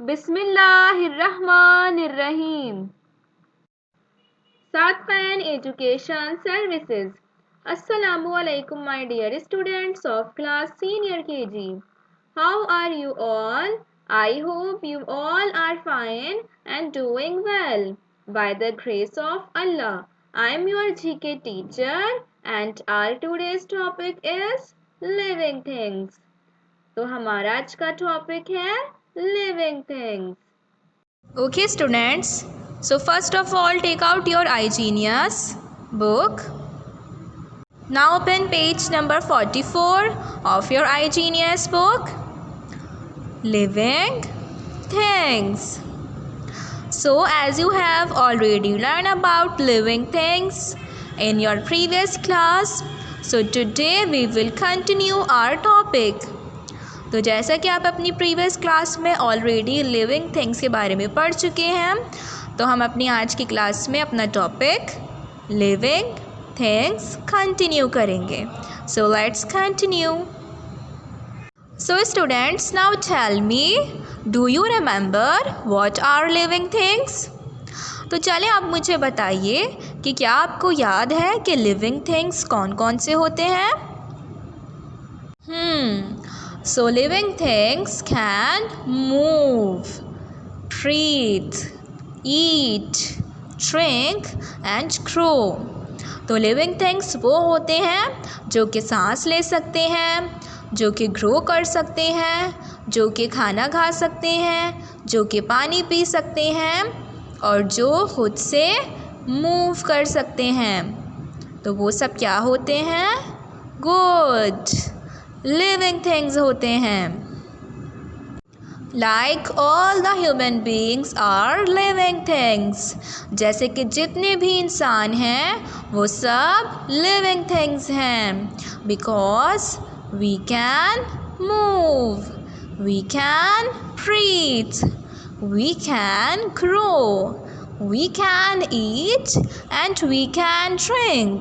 बिस्मिल्लाहिर्रहमानिर्रहीम। Sadkan education services. Assalamualaikum my dear students of class senior KG. How are you all? I hope you all are fine and doing well. By the grace of Allah, I am your GK teacher and our today's topic is living things. तो हमारा आज का topic है living things. Okay students, so first of all take out your iGenius book. Now open page number 44 of your iGenius book. Living things. So as you have already learned about living things in your previous class, so today we will continue our topic. तो जैसा कि आप अपनी previous class में already living things के बारे में पढ़ चुके हैं, तो हम अपनी आज की क्लास में अपना टॉपिक लिविंग थिंग्स कंटिन्यू करेंगे. So let's continue. So students, now tell me, do you remember what are living things? तो चलें आप मुझे बताइए कि क्या आपको याद है कि लिविंग थिंग्स कौन कौन से होते हैं? So living things can move, breathe, eat, drink and grow. तो living things वो होते हैं जो कि सांस ले सकते हैं, जो कि ग्रो कर सकते हैं, जो कि खाना खा सकते हैं, जो कि पानी पी सकते हैं और जो खुद से मूव कर सकते हैं. तो वो सब क्या होते हैं? गुड लिविंग थिंग्स होते हैं. Like all the human beings are living things. जैसे कि जितने भी इंसान हैं वो सब लिविंग थिंग्स हैं. Because we can move, we can breathe, we can grow, we can eat and we can drink.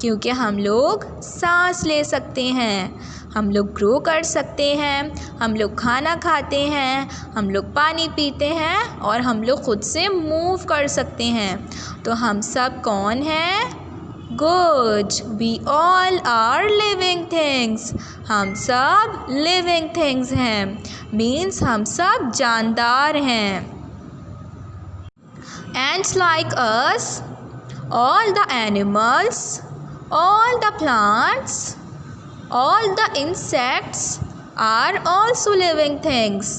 क्योंकि हम लोग सांस ले सकते हैं, हम लोग ग्रो कर सकते हैं, हम लोग खाना खाते हैं, हम लोग पानी पीते हैं और हम लोग खुद से मूव कर सकते हैं. तो हम सब कौन हैं? Good. We all are living things. हम सब लिविंग थिंग्स हैं. मीन्स हम सब जानदार हैं. And like us all the animals, all the plants, all the insects are also living things.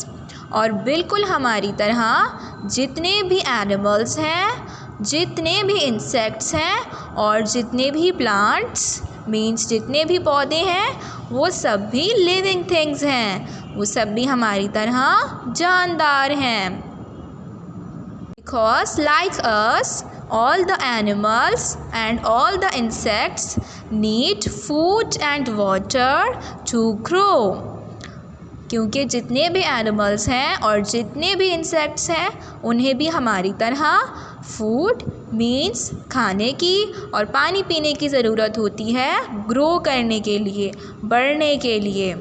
और बिल्कुल हमारी तरह जितने भी एनिमल्स हैं, जितने भी इंसेक्ट्स हैं और जितने भी प्लांट्स मीन्स जितने भी पौधे हैं वो सब भी लिविंग थिंग्स हैं. वो सब भी हमारी तरह जानदार हैं. Because like us, all the animals and all the insects need food and water to grow. क्योंकि जितने भी एनिमल्स हैं और जितने भी इंसेक्ट्स हैं उन्हें भी हमारी तरह फूड मीन्स खाने की और पानी पीने की ज़रूरत होती है ग्रो करने के लिए, बढ़ने के लिए.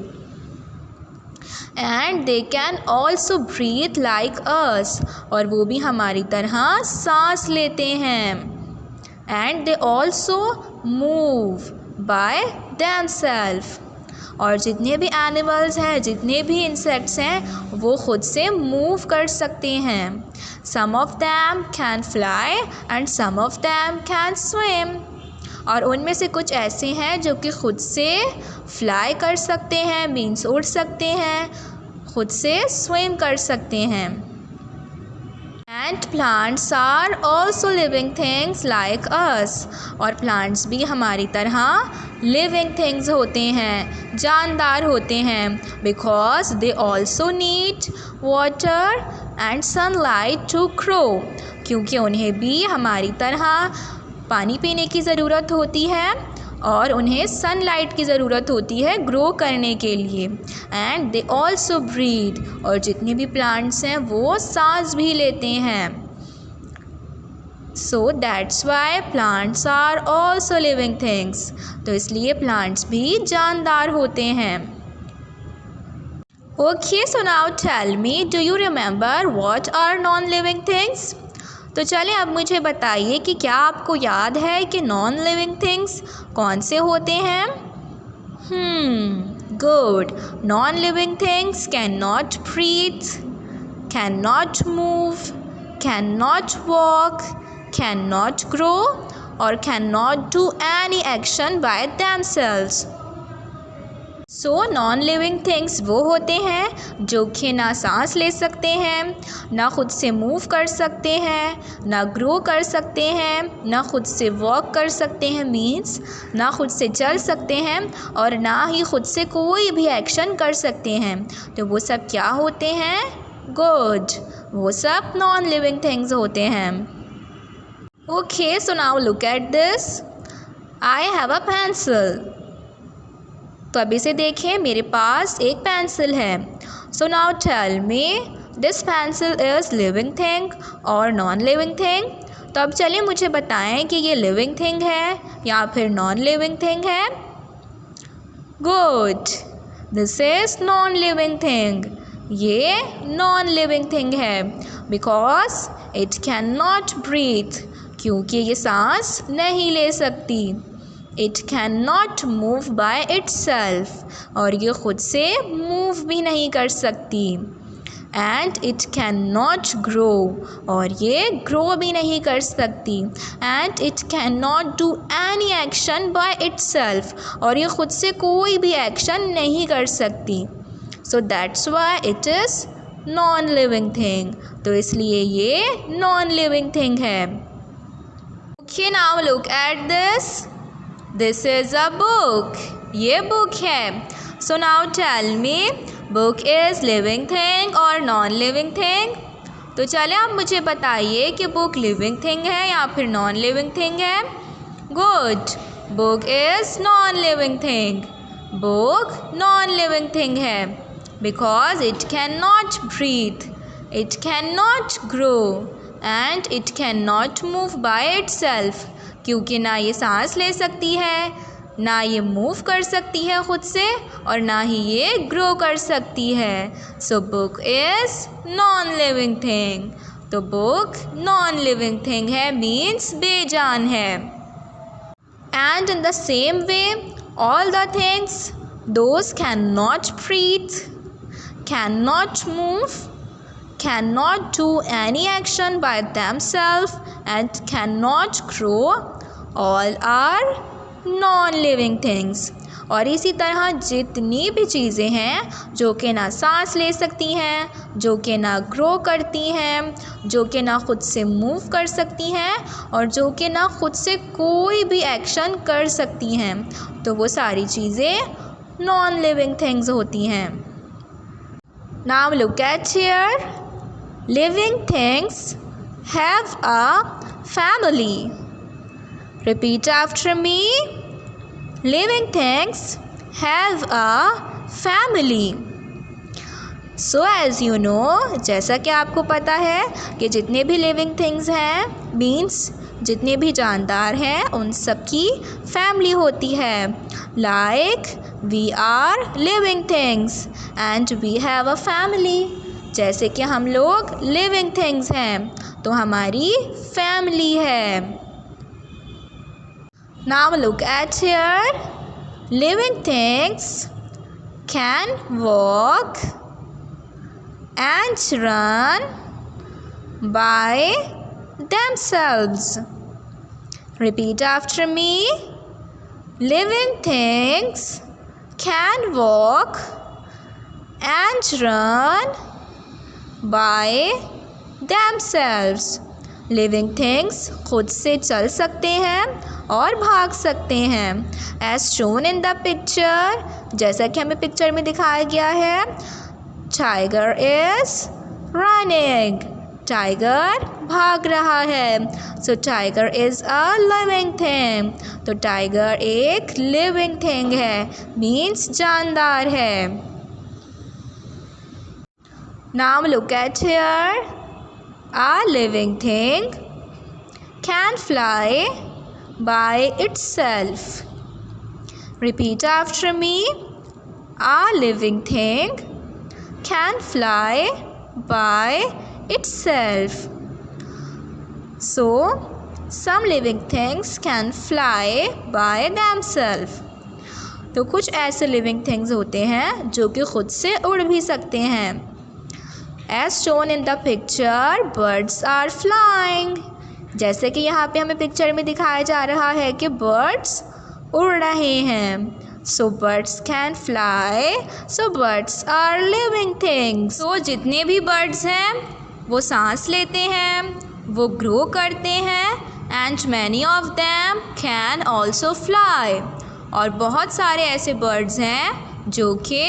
And they can also breathe like us. और वो भी हमारी तरह सांस लेते हैं. And they also move by themself. और जितने भी एनिमल्स हैं, जितने भी इंसेक्ट्स हैं वो खुद से मूव कर सकते हैं. Some of them can fly and some of them can swim. और उनमें से कुछ ऐसे हैं जो कि खुद से फ्लाई कर सकते हैं मीन्स उड़ सकते हैं, खुद से स्विम कर सकते हैं. And plants are also living things like us. और प्लांट्स भी हमारी तरह लिविंग थिंग्स होते हैं, जानदार होते हैं. Because they also need water and sunlight to grow. क्योंकि उन्हें भी हमारी तरह पानी पीने की ज़रूरत होती है और उन्हें सनलाइट की ज़रूरत होती है ग्रो करने के लिए. And they also breathe. और जितने भी प्लांट्स हैं वो सांस भी लेते हैं. So that's why plants are also living things. तो इसलिए प्लांट्स भी जानदार होते हैं. Okay, so now tell me, do you remember what are non-living things? तो चलें अब मुझे बताइए कि क्या आपको याद है कि नॉन लिविंग थिंग्स कौन से होते हैं? Good. Non living things can not breathe, can not move, can not walk, can not grow और can not do any action by themselves. So non living things वो होते हैं जो कि ना सांस ले सकते हैं, ना खुद से मूव कर सकते हैं, ना ग्रो कर सकते हैं, ना खुद से वॉक कर सकते हैं मीन्स ना खुद से चल सकते हैं और ना ही खुद से कोई भी एक्शन कर सकते हैं. तो वो सब क्या होते हैं? गुड. वो सब नॉन लिविंग थिंग्स होते हैं. Okay, so now look at this. I have a pencil. तो अभी से देखें, मेरे पास एक पेंसिल है. So now tell me, this pencil is living thing और नॉन लिविंग थिंग. तो अब चलिए मुझे बताएं कि ये लिविंग थिंग है या फिर नॉन लिविंग थिंग है. Good. This is non living thing. ये नॉन लिविंग थिंग है because it can not breathe, क्योंकि ये सांस नहीं ले सकती. It can not move by itself और ये खुद से मूव भी नहीं कर सकती. And it can not grow और ये ग्रो भी नहीं कर सकती. And it can not do any action by itself और ये खुद से कोई भी एक्शन नहीं कर सकती. So that's why it is non living thing. तो इसलिए ये नॉन लिविंग थिंग है. Okay, now look at this. This is a book. ये बुक है. So now tell me, book is living thing और नॉन लिविंग थिंग. तो चलें आप मुझे बताइए कि बुक लिविंग थिंग है या फिर नॉन लिविंग थिंग है. Good. Book is non living thing. Book non living thing है because it can not breathe, it can not grow and it can not move by itself, क्योंकि ना ये सांस ले सकती है, ना ये मूव कर सकती है खुद से और ना ही ये ग्रो कर सकती है. So book is non living thing. तो बुक नॉन लिविंग थिंग है मीन्स बेजान है. And in the same way all the things those can not breathe, can not move, cannot do any action by themselves and cannot grow, all are non-living things. और इसी तरह जितनी भी चीज़ें हैं जो कि ना सांस ले सकती हैं, जो कि ना ग्रो करती हैं, जो कि ना खुद से मूव कर सकती हैं और जो कि ना खुद से कोई भी एक्शन कर सकती हैं, तो वो सारी चीज़ें नॉन लिविंग थिंग्स होती हैं. Now look at here. Living things have a family. Repeat after me. Living things have a family. So as you know, जैसा कि आपको पता है कि जितने भी living things हैं means जितने भी जानदार हैं उन सब की फैमिली होती है. Like we are living things and we have a family. जैसे कि हम लोग लिविंग थिंग्स हैं तो हमारी फैमिली है. Now look at here. Living things can walk and run by themselves. Repeat after me. Living things can walk and run by themselves. Living things खुद से चल सकते हैं और भाग सकते हैं. As shown in the picture, जैसा कि हमें पिक्चर में दिखाया गया है. Tiger is running. टाइगर भाग रहा है. So tiger is a living thing. तो टाइगर एक लिविंग थिंग है मीन्स जानदार है. Now look at here. A living thing can fly by itself. Repeat after me. A living thing can fly by itself. So, some living things can fly by themselves. तो कुछ ऐसे living things होते हैं जो कि खुद से उड़ भी सकते हैं. As shown in the picture, birds are flying. जैसे कि यहाँ पे हमें पिक्चर में दिखाया जा रहा है कि बर्ड्स उड़ रहे हैं. So birds can fly. So birds are living things. तो जितने भी बर्ड्स हैं वो सांस लेते हैं, वो ग्रो करते हैं, and many of them can also fly. और बहुत सारे ऐसे बर्ड्स हैं जो कि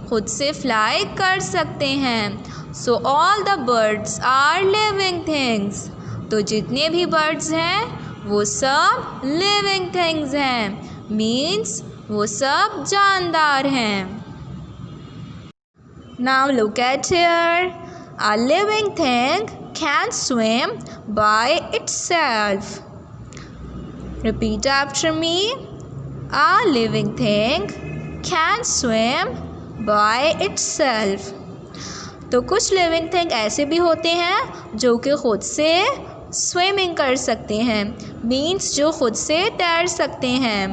खुद से फ्लाई कर सकते हैं. So all the birds are living things. तो जितने भी बर्ड्स हैं वो सब लिविंग थिंग्स हैं. मीन्स वो सब जानदार हैं. Now look at here. A living thing can swim by itself. Repeat after me. A living thing can swim by itself. तो कुछ लिविंग थिंग ऐसे भी होते हैं जो कि खुद से स्विमिंग कर सकते हैं. मीन्स जो खुद से तैर सकते हैं.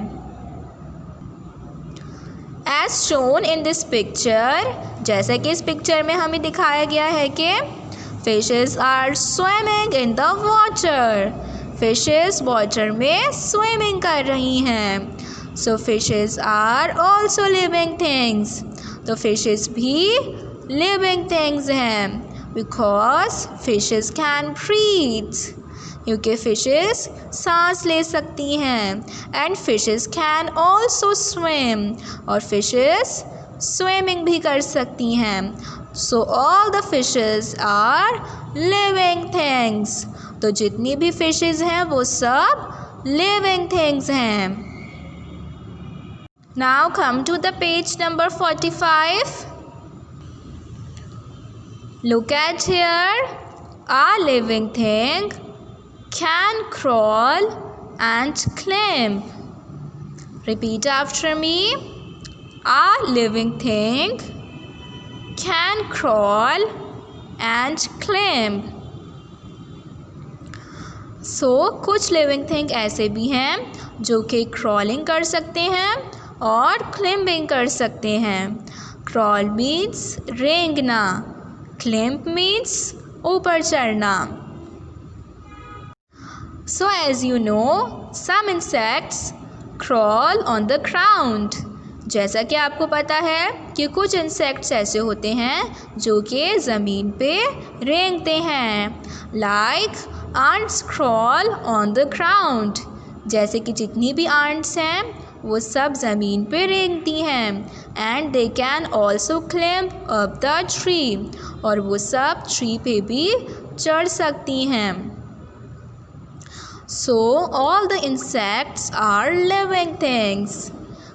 As shown in this picture, जैसा कि इस पिक्चर में हमें दिखाया गया है कि fishes are swimming in the water. Fishes water में swimming कर रही हैं. So fishes are also living things. तो fishes भी living things हैं because fishes can breathe. क्योंकि फिशेस सांस ले सकती हैं. And fishes can also swim. और फिशेस स्विमिंग भी कर सकती हैं. So all the fishes are living things. तो जितनी भी फिशेस हैं वो सब लिविंग थिंग्स हैं. Now come to the page number 45. Look at here. A living thing can crawl and climb. Repeat after me. A living thing can crawl and climb. So कुछ living thing ऐसे भी हैं जो कि crawling कर सकते हैं और क्लिम्बिंग कर सकते हैं. क्रॉल मीन्स रेंगना. क्लिम्ब मीन्स ऊपर चढ़ना. So as you know, some insects crawl on the ground. जैसा कि आपको पता है कि कुछ इंसेक्ट्स ऐसे होते हैं जो कि ज़मीन पे रेंगते हैं. Like ants crawl on the ground. जैसे कि जितनी भी ants हैं वो सब ज़मीन पे रेंगती हैं. And they can also climb up the tree. और वो सब ट्री पे भी चढ़ सकती हैं. So all the insects are living things.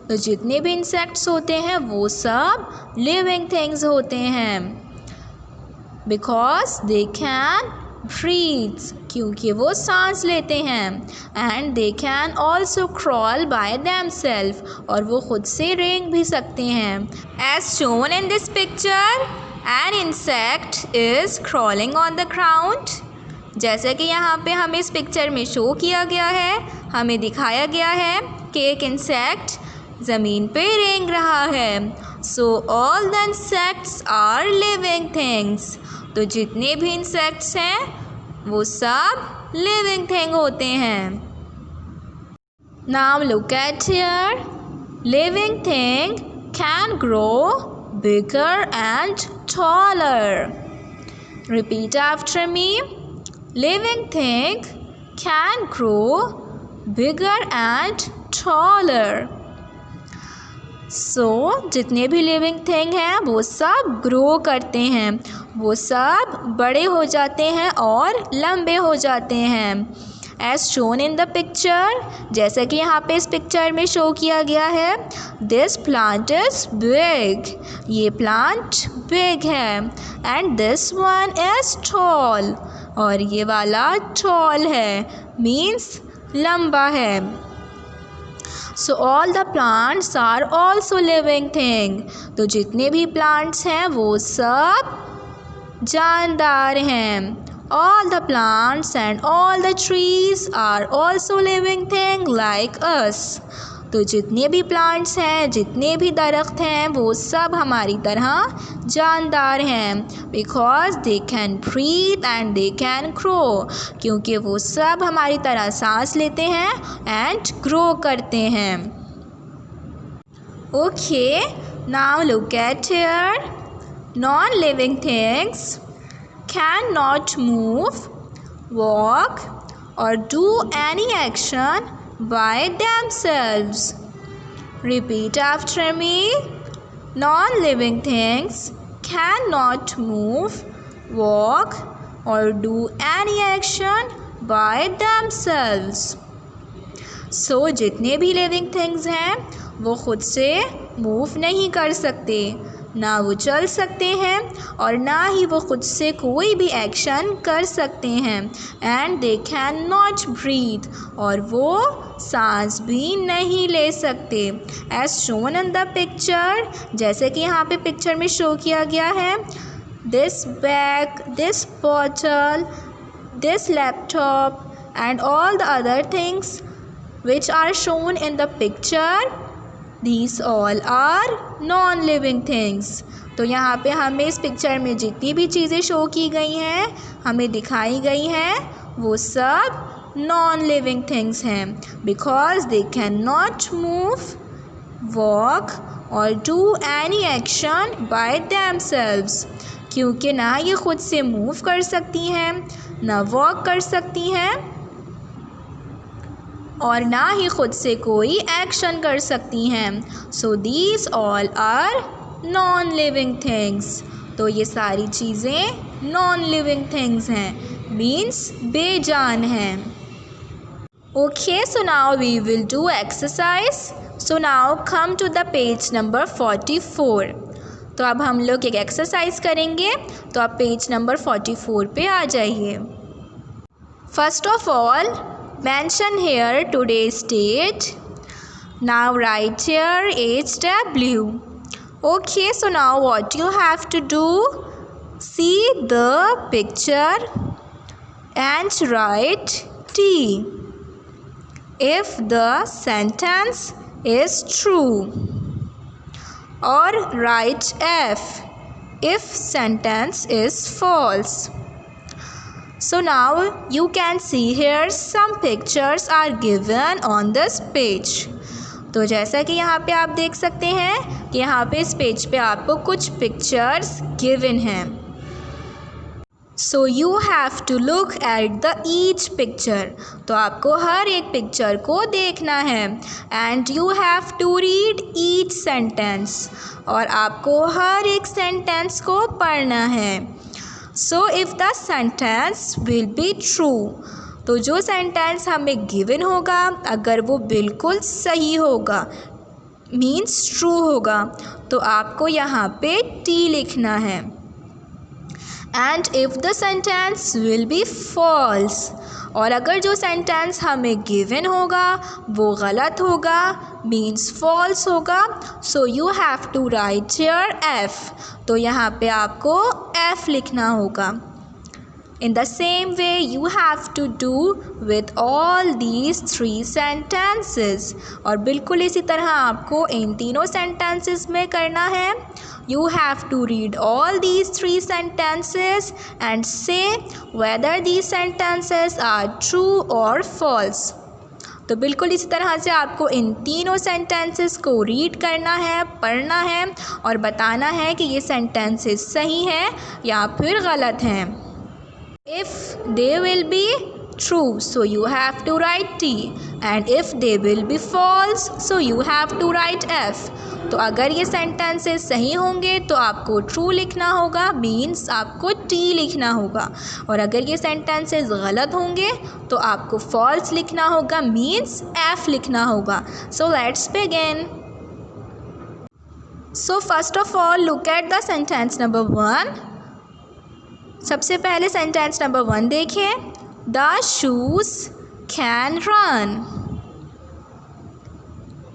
तो जितने भी इंसेक्ट्स होते हैं वो सब लिविंग थिंग्स होते हैं. Because they can breathe. क्योंकि वो सांस लेते हैं. And they can also crawl by themselves. और वो खुद से रेंग भी सकते हैं. As shown in this picture, an insect is crawling on the ground. जैसे कि यहाँ पे हमें इस पिक्चर में शो किया गया है, हमें दिखाया गया है कि एक इंसेक्ट ज़मीन पे रेंग रहा है. So all the insects are living things. तो जितने भी इंसेक्ट्स हैं वो सब लिविंग थिंग होते हैं. Now look at here. Living thing can grow bigger and taller. Repeat after me. Living thing can grow bigger and taller. So जितने भी लिविंग थिंग हैं वो सब ग्रो करते हैं. वो सब बड़े हो जाते हैं और लंबे हो जाते हैं. As shown in the picture, जैसा कि यहाँ पे इस पिक्चर में शो किया गया है. This plant is big. ये प्लांट बिग है. And this one is tall. और ये वाला टॉल है. मीन्स लंबा है. So all the plants are also living thing. तो जितने भी प्लांट्स हैं वो सब जानदार हैं। All the plants and all the trees are also living thing like us. तो जितने भी प्लांट्स हैं, जितने भी दरख्त हैं, वो सब हमारी तरह जानदार हैं। Because they can breathe and they can grow. क्योंकि वो सब हमारी तरह सांस लेते हैं एंड ग्रो करते हैं। Okay, now look at here. Non-living things cannot move, walk, or do any action by themselves. Repeat after me. Non-living things cannot move, walk, or do any action by themselves. So जितने भी living things हैं वो खुद से move नहीं कर सकते, ना वो चल सकते हैं और ना ही वो खुद से कोई भी एक्शन कर सकते हैं। And they can not breathe, और वो सांस भी नहीं ले सकते। As shown in the picture, जैसे कि यहाँ पे पिक्चर में शो किया गया है, this bag, this bottle, this laptop and all the other things which are shown in the picture, these all are non-living things. तो यहाँ पे हमें इस पिक्चर में जितनी भी चीज़ें शो की गई हैं, हमें दिखाई गई हैं, वो सब non-living things हैं। Because they cannot move, walk or do any action by themselves. क्योंकि ना ये खुद से मूव कर सकती हैं, ना वॉक कर सकती हैं और ना ही खुद से कोई एक्शन कर सकती हैं। So these all are non living things. तो ये सारी चीज़ें नॉन लिविंग थिंग्स हैं, मीन्स बेजान हैं। Okay, so now we will do exercise. So now come to the page number 44। तो अब हम लोग एक एक्सरसाइज करेंगे, तो आप पेज नंबर 44 पे आ जाइए। First of all, mention here today's date. Now write here HW. Okay, so now what you have to do, see the picture and write T if the sentence is true, or write F if sentence is false. So now you can see here some pictures are given on this page. तो जैसा कि यहाँ पे आप देख सकते हैं कि यहाँ पे इस पेज पे आपको कुछ पिक्चर्स गिवन हैं। So you have to look at the each picture. तो आपको हर एक पिक्चर को देखना है। And you have to read each sentence. और आपको हर एक सेंटेंस को पढ़ना है। So if the sentence will be true, तो जो सेंटेंस हमें गिवन होगा अगर वो बिल्कुल सही होगा, मीन्स ट्रू होगा, तो आपको यहाँ पे T लिखना है। And if the sentence will be false, और अगर जो सेंटेंस हमें गिवन होगा वो गलत होगा, मीन्स फॉल्स होगा, so you have to write here F। तो यहाँ पे आपको F लिखना होगा। In the same way you have to do with all these 3 sentences. और बिल्कुल इसी तरह आपको इन तीनों sentences में करना है। You have to read all these 3 sentences and say whether these sentences are true or false. तो बिल्कुल इसी तरह से आपको इन तीनों सेंटेंसेस को रीड करना है, पढ़ना है और बताना है कि ये सेंटेंसेस सही हैं या फिर गलत हैं। If they will be true, so you have to write T, and if they will be false, so you have to write F. तो अगर ये सेंटेंसेस सही होंगे तो आपको ट्रू लिखना होगा, मीन्स आपको T लिखना होगा, और अगर ये सेंटेंसेस गलत होंगे तो आपको फॉल्स लिखना होगा, मीन्स F लिखना होगा। So let's begin. So first of all look at the sentence number 1। सबसे पहले सेंटेंस नंबर 1 देखिए, the shoes can run.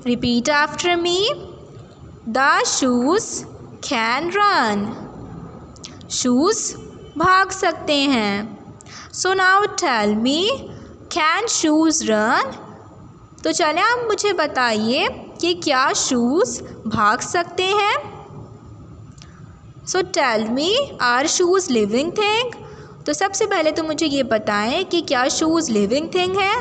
Repeat after me. The shoes can run. Shoes भाग सकते हैं. So now tell me, can shoes run? तो चलें आप मुझे बताइए कि क्या शूज़ भाग सकते हैं. So tell me, are shoes living thing? तो सबसे पहले तो मुझे ये बताएं कि क्या शूज़ लिविंग थिंग है,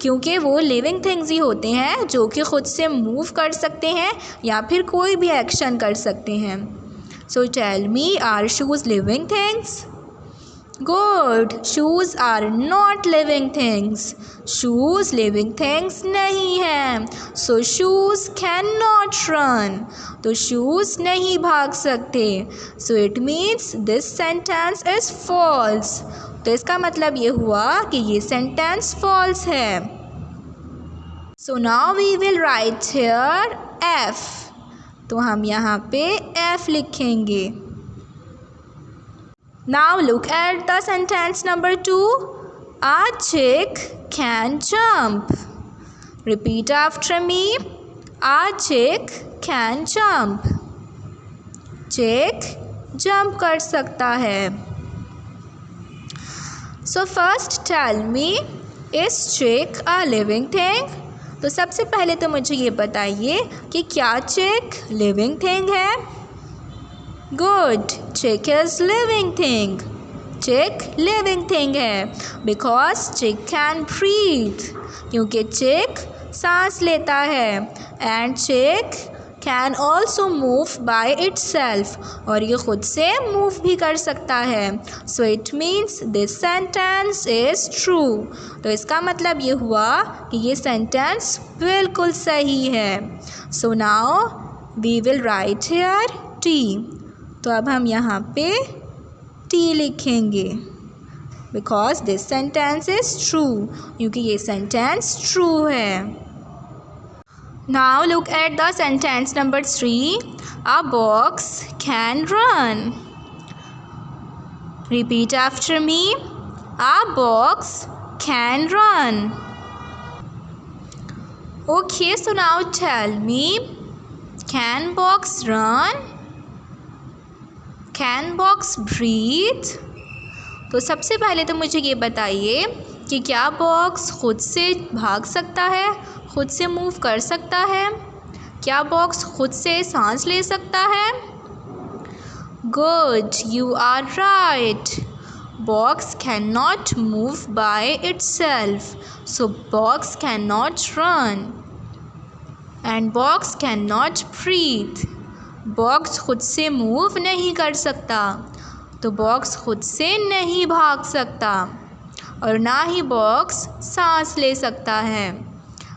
क्योंकि वो लिविंग थिंग्स ही होते हैं जो कि ख़ुद से मूव कर सकते हैं या फिर कोई भी एक्शन कर सकते हैं. So tell me, are shoes living things? Good. Shoes are not living things. Shoes living things नहीं हैं. So shoes can not run. तो शूज़ नहीं भाग सकते. So it means this sentence is false. तो इसका मतलब ये हुआ कि ये सेंटेंस फॉल्स है. So now we will write here F. तो हम यहाँ पे एफ लिखेंगे. Now look at the sentence number 2. A chick can jump. Repeat after me. A chick can jump. Chick jump कर सकता है. So first tell me, is chick a living thing? तो सबसे पहले तो मुझे ये बताइए कि क्या chick living thing है. गुड. चिक इज़ लिविंग थिंग. चिक लिविंग थिंग है बिकॉज चिक कैन ब्रीथ. क्योंकि चिक सांस लेता है. एंड चिक can also move by itself. और ये ख़ुद से मूव भी कर सकता है. So it means this sentence is true. तो इसका मतलब ये हुआ कि ये सेंटेंस बिल्कुल सही है. So now we will write here T. तो अब हम यहाँ पे टी लिखेंगे because this sentence is true. क्योंकि ये सेंटेंस ट्रू है. Now look at the sentence number 3. A box can run. Repeat after me. A box can run. Okay, so now tell me, can box run? Can box breathe? तो सबसे पहले तो मुझे ये बताइए कि क्या बॉक्स ख़ुद से भाग सकता है, ख़ुद से मूव कर सकता है? क्या बॉक्स ख़ुद से सांस ले सकता है? Good, you are right. Box can not move by itself. So box can not run and box can not breathe. Box खुद से मूव नहीं कर सकता, तो बॉक्स खुद से नहीं भाग सकता और ना ही बॉक्स सांस ले सकता है.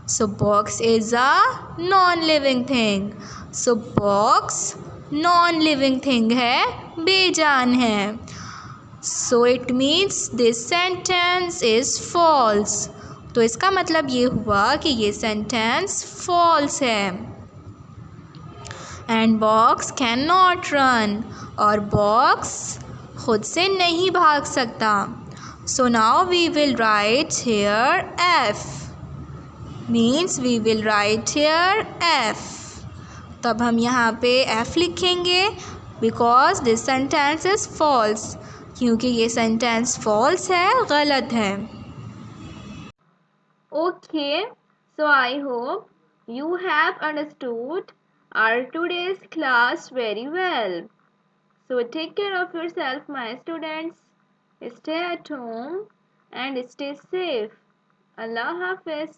So box is a non living thing. So box non living thing है, बेजान है. So it means this sentence is false. तो इसका मतलब ये हुआ कि ये सेंटेंस फॉल्स है. And box can not run. और बॉक्स खुद से नहीं भाग सकता. So now we will write here F. Means we will write here F. तब हम यहाँ पे एफ लिखेंगे because this sentence is false. क्योंकि ये सेंटेंस फॉल्स है, गलत है. Okay, so I hope you have understood our today's class very well. So take care of yourself, my students. Stay at home and stay safe. Allah Hafiz.